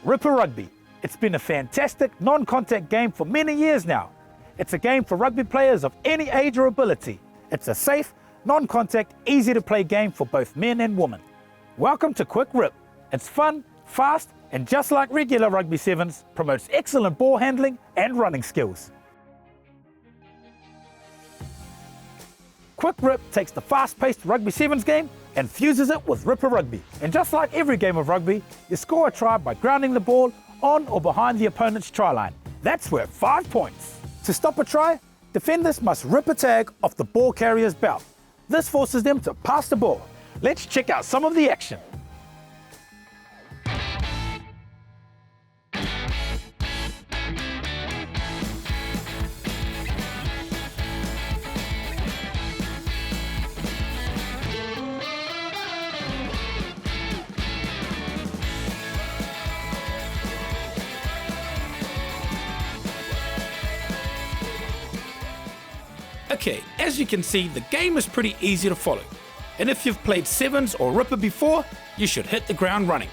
Ripper Rugby. It's been a fantastic non-contact game for many years now. It's a game for rugby players of any age or ability. It's a safe, non-contact, easy-to-play game for both men and women. Welcome to Quick Rip. It's fun, fast, and just like regular Rugby Sevens, promotes excellent ball handling and running skills. Quick Rip takes the fast-paced Rugby Sevens game and fuses it with Ripper Rugby. And just like every game of rugby, you score a try by grounding the ball on or behind the opponent's try line. That's worth 5 points. To stop a try, defenders must rip a tag off the ball carrier's belt. This forces them to pass the ball. Let's check out some of the action. Okay, as you can see, the game is pretty easy to follow. And if you've played Sevens or Ripper before, you should hit the ground running.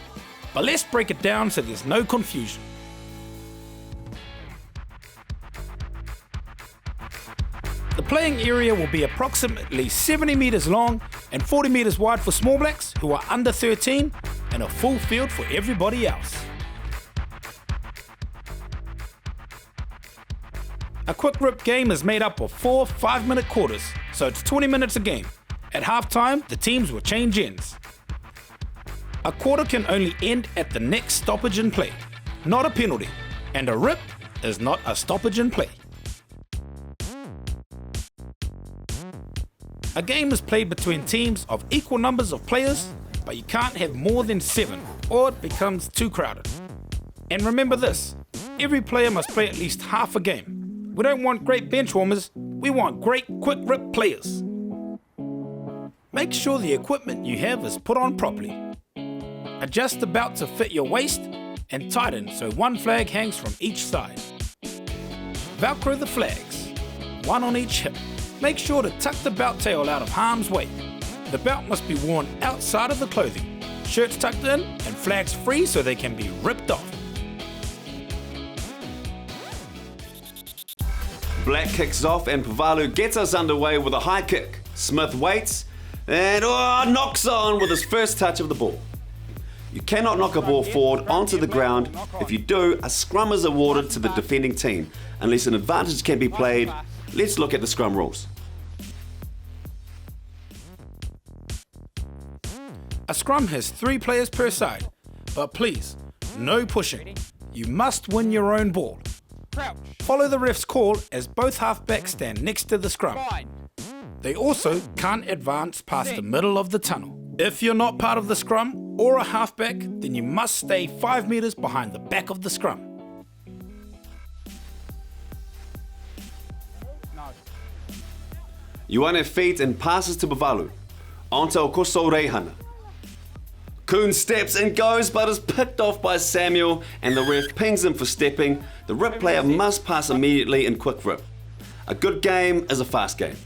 But let's break it down so there's no confusion. The playing area will be approximately 70 metres long and 40 metres wide for small blacks who are under 13 and a full field for everybody else. A Quick Rip game is made up of 4 5-minute quarters, so it's 20 minutes a game. At halftime, the teams will change ends. A quarter can only end at the next stoppage in play, not a penalty, and a rip is not a stoppage in play. A game is played between teams of equal numbers of players, but you can't have more than 7 or it becomes too crowded. And remember this, every player must play at least half a game. We don't want great bench warmers, we want great Quick Rip players. Make sure the equipment you have is put on properly. Adjust the belt to fit your waist and tighten so one flag hangs from each side. Velcro the flags, one on each hip. Make sure to tuck the belt tail out of harm's way. The belt must be worn outside of the clothing. Shirts tucked in and flags free so they can be ripped off. Black kicks off and Pavalu gets us underway with a high kick. Smith waits and knocks on with his first touch of the ball. You cannot knock a ball forward onto the ground. If you do, a scrum is awarded to the defending team, unless an advantage can be played. Let's look at the scrum rules. A scrum has 3 players per side, but please, no pushing. You must win your own ball. Follow the ref's call as both halfbacks stand next to the scrum. They also can't advance past the middle of the tunnel. If you're not part of the scrum or a halfback, then you must stay 5 metres behind the back of the scrum. Ioane feeds and passes to Pavalu. Onto Okoso Reihana. Kuhn steps and goes but is picked off by Samuel and the ref pings him for stepping. The rip player must pass immediately in Quick Rip. A good game is a fast game.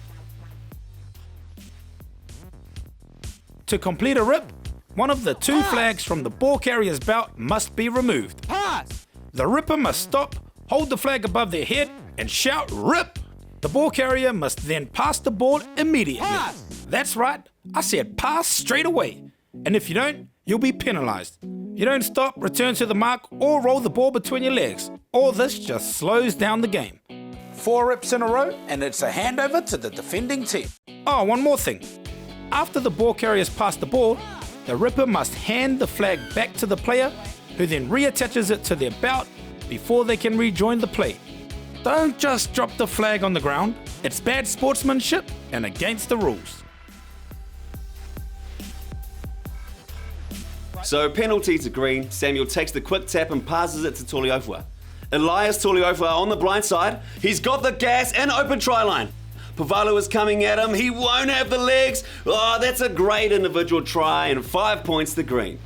To complete a rip, one of the 2 flags from the ball carrier's belt must be removed. The ripper must stop, hold the flag above their head and shout "Rip!" The ball carrier must then pass the ball immediately. That's right, I said pass straight away. And if you don't, you'll be penalised. You don't stop, return to the mark, or roll the ball between your legs. All this just slows down the game. 4 rips in a row, and it's a handover to the defending team. Oh, one more thing. After the ball carrier's passed the ball, the ripper must hand the flag back to the player, who then reattaches it to their belt before they can rejoin the play. Don't just drop the flag on the ground. It's bad sportsmanship and against the rules. So penalty to green, Samuel takes the quick tap and passes it to Toliofua. Elias Toliofua on the blind side, he's got the gas and open try line. Pavalu is coming at him, he won't have the legs. Oh, that's a great individual try and 5 points to green.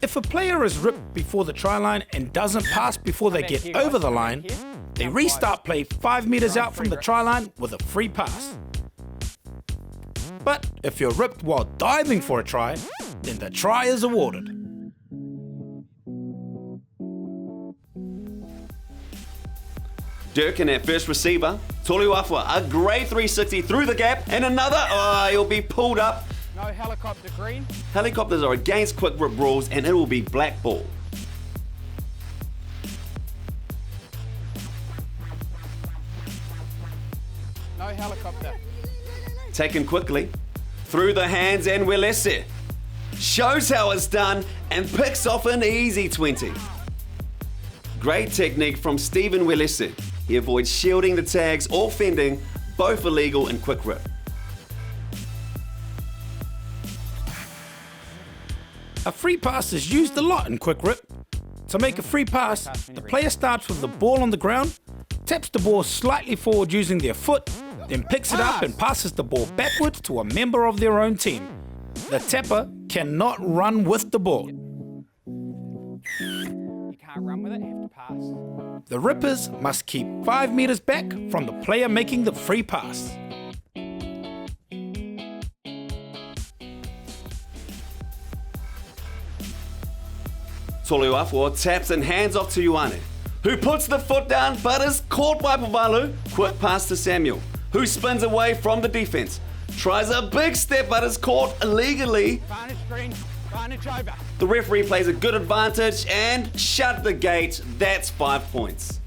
If a player is ripped before the try line and doesn't pass before they get over the line, they restart play 5 metres out from the try line with a free pass. But if you're ripped while diving for a try, then the try is awarded. Durkin at first receiver. Toluafua, a great 360 through the gap, and another, he'll be pulled up. No helicopter, green. Helicopters are against quick rip rules, and it will be black ball. No helicopter. Taken quickly, through the hands, and Welese shows how it's done and picks off an easy 20. Great technique from Stephen Welese. He avoids shielding the tags or fending, both illegal in quick rip. A free pass is used a lot in quick rip. To make a free pass, the player starts with the ball on the ground, taps the ball slightly forward using their foot, then picks it up and passes the ball backwards to a member of their own team. The tapper cannot run with the ball. You can't run with it, you have to pass. The rippers must keep 5 meters back from the player making the free pass. Toluafua taps and hands off to Ioane, who puts the foot down but is caught by Pavalu. Quick pass to Samuel, who spins away from the defense. Tries a big step but is caught illegally. Advantage, green. Advantage over. The referee plays a good advantage and shut the gate. That's 5 points.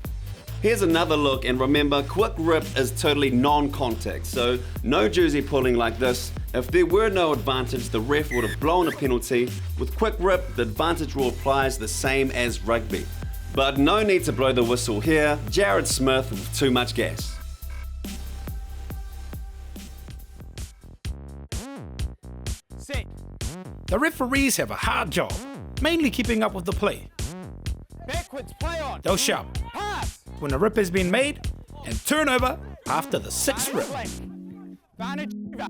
Here's another look, and remember, quick rip is totally non-contact, so no jersey pulling like this. If there were no advantage, the ref would have blown a penalty. With quick rip, the advantage rule applies the same as rugby. But no need to blow the whistle here. Jared Smith with too much gas. Set. The referees have a hard job, mainly keeping up with the play. Backwards, play on. They'll shout Pass. when a rip has been made and turnover after the 6th rip. Advantage over.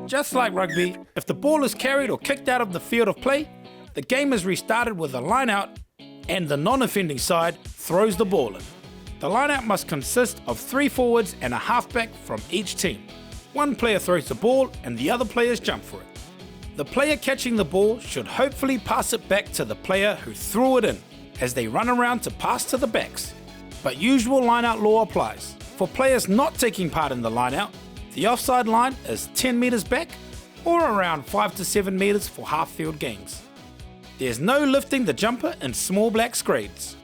Just like rugby, if the ball is carried or kicked out of the field of play, the game is restarted with a line out and the non-offending side throws the ball in. The line out must consist of 3 forwards and a halfback from each team. One player throws the ball and the other players jump for it. The player catching the ball should hopefully pass it back to the player who threw it in as they run around to pass to the backs. But usual line-out law applies. For players not taking part in the line-out, the offside line is 10 metres back or around 5 to 7 metres for half-field games. There's no lifting the jumper in small blacks grades.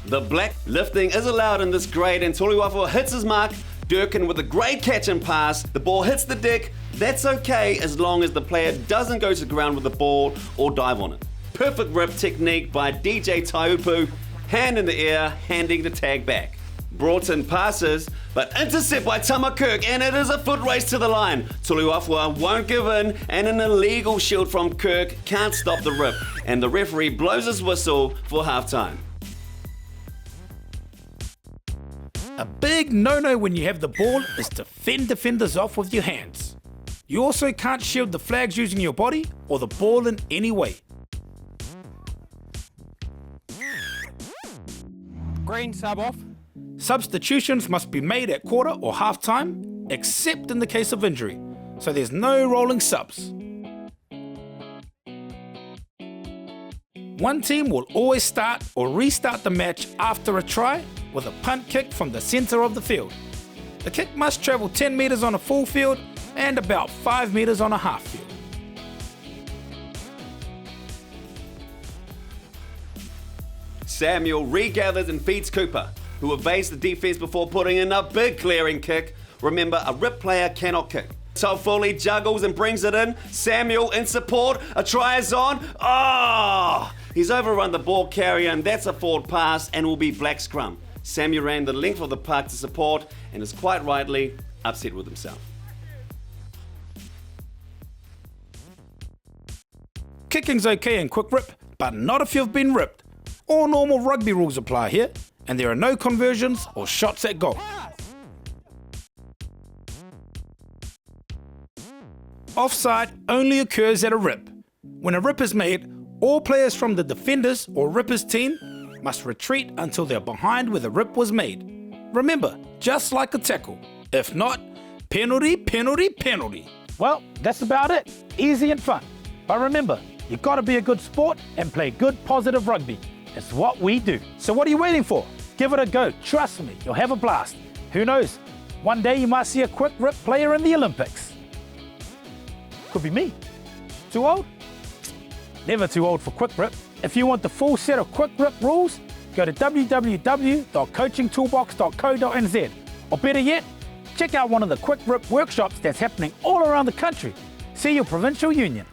The black lifting is allowed in this grade, and Toluafua hits his mark. Durkin with a great catch and pass. The ball hits the deck. That's okay as long as the player doesn't go to the ground with the ball or dive on it. Perfect rip technique by DJ Taupu. Hand in the air, handing the tag back. Broughton passes, but intercept by Tama Kirk, and it is a foot race to the line. Toluafua won't give in, and an illegal shield from Kirk can't stop the rip, and the referee blows his whistle for halftime. A big no-no when you have the ball is to fend defenders off with your hands. You also can't shield the flags using your body or the ball in any way. Green, sub off. Substitutions must be made at quarter or half-time, except in the case of injury, so there's no rolling subs. One team will always start or restart the match after a try with a punt kick from the centre of the field. The kick must travel 10 metres on a full field and about 5 metres on a half field. Samuel regathers and feeds Cooper, who evades the defense before putting in a big clearing kick. Remember, a rip player cannot kick. Tofoli juggles and brings it in. Samuel in support. A try is on. He's overrun the ball carrier, and that's a forward pass and will be black scrum. Samuel ran the length of the park to support and is quite rightly upset with himself. Kicking's okay in quick rip, but not if you've been ripped. All normal rugby rules apply here, and there are no conversions or shots at goal. Offside only occurs at a rip. When a rip is made, all players from the defenders or rippers team must retreat until they're behind where the rip was made. Remember, just like a tackle. If not, penalty, penalty, penalty. Well, that's about it. Easy and fun. But remember, you got to be a good sport and play good, positive rugby. It's what we do. So what are you waiting for? Give it a go. Trust me, you'll have a blast. Who knows? One day you might see a quick rip player in the Olympics. Could be me. Too old? Never too old for quick rip. If you want the full set of quick rip rules, go to www.coachingtoolbox.co.nz. Or better yet, check out one of the quick rip workshops that's happening all around the country. See your provincial union.